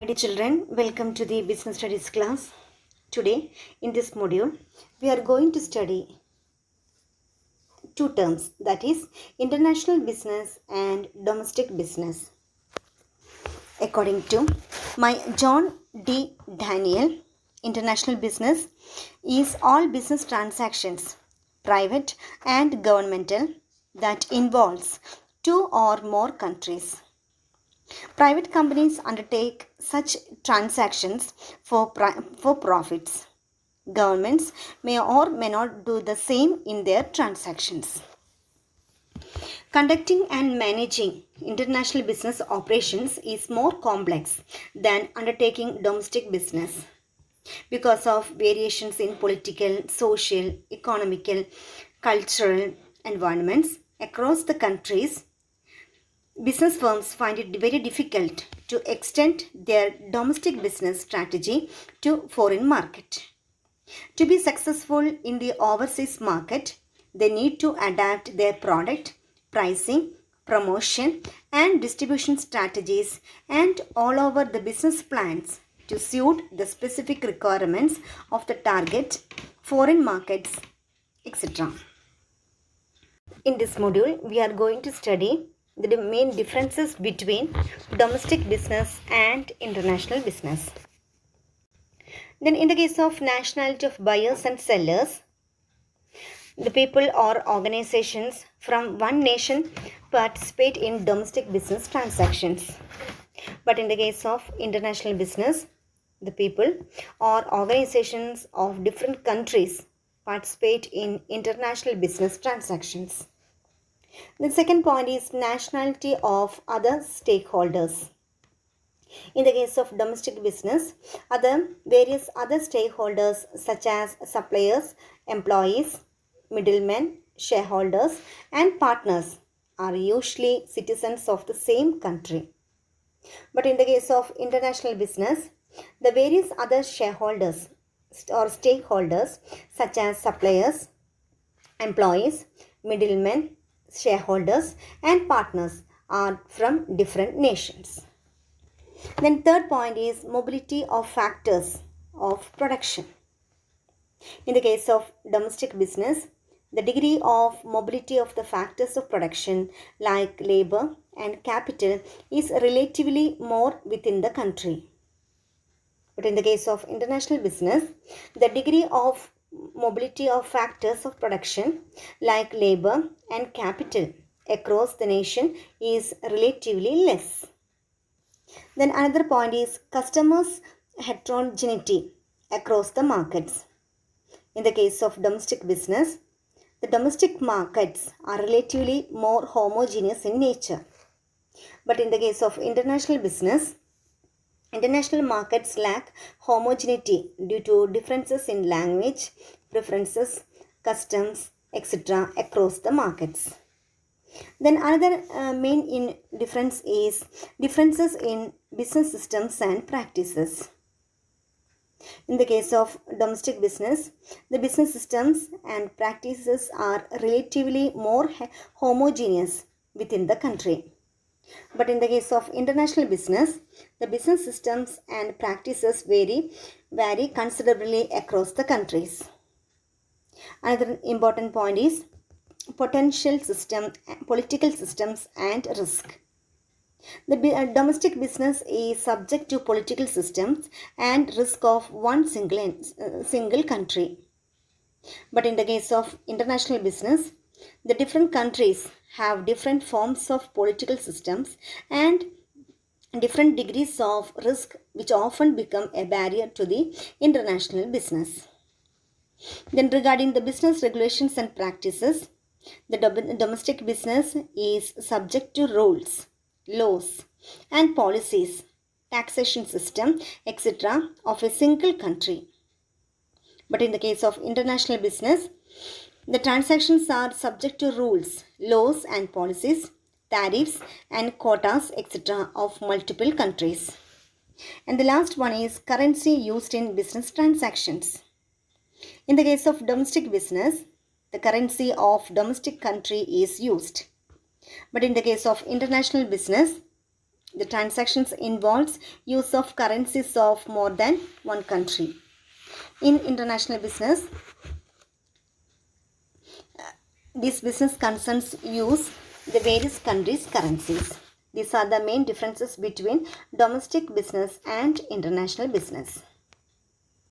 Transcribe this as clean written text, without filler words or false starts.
Dear children, welcome to the Business Studies class. Today, in this module, we are going to study two terms, that is, international business and domestic business. According to my John D. Daniel, international business is all business transactions, private and governmental, that involves two or more countries. Private companies undertake such transactions for profits. Governments may or may not do the same in their transactions. Conducting and managing international business operations is more complex than undertaking domestic business because of variations in political, social, economical, cultural environments across the countries. Business firms find it very difficult to extend their domestic business strategy to foreign market. To be successful in the overseas market, they need to adapt their product, pricing, promotion and distribution strategies and all over the business plans to suit the specific requirements of the target foreign markets, etc. In this module, we are going to study the main differences between domestic business and international business. Then in the case of nationality of buyers and sellers, the people or organizations from one nation participate in domestic business transactions. But in the case of international business, the people or organizations of different countries participate in international business transactions. The second point is nationality of other stakeholders. In the case of domestic business, various other stakeholders such as suppliers, employees, middlemen, shareholders and partners are usually citizens of the same country. But in the case of international business, the various other shareholders or stakeholders such as suppliers, employees, middlemen, shareholders and partners are from different nations. Then third point is mobility of factors of production. In the case of domestic business, the degree of mobility of the factors of production like labor and capital is relatively more within the country. But in the case of international business, the degree of mobility of factors of production like labor and capital across the nation is relatively less. Then another point is customers' heterogeneity across the markets. In the case of domestic business, the domestic markets are relatively more homogeneous in nature. But in the case of international business, international markets lack homogeneity due to differences in language, preferences, customs, etc. across the markets. Then another main difference is differences in business systems and practices. In the case of domestic business, the business systems and practices are relatively more homogeneous within the country. But in the case of international business, the business systems and practices vary considerably across the countries. Another important point is political systems and risk. The domestic business is subject to political systems and risk of one single country. But in the case of international business, the different countries have different forms of political systems and different degrees of risk, which often become a barrier to the international business. Then regarding the business regulations and practices, the domestic business is subject to rules, laws and policies, taxation system, etc. of a single country. But in the case of international business, the transactions are subject to rules, laws and policies, tariffs and quotas, etc. of multiple countries. And the last one is currency used in business transactions. In the case of domestic business, the currency of domestic country is used. But in the case of international business, The transactions involves use of currencies of more than one country. In international business, this business concerns use the various countries' currencies. These are the main differences between domestic business and international business.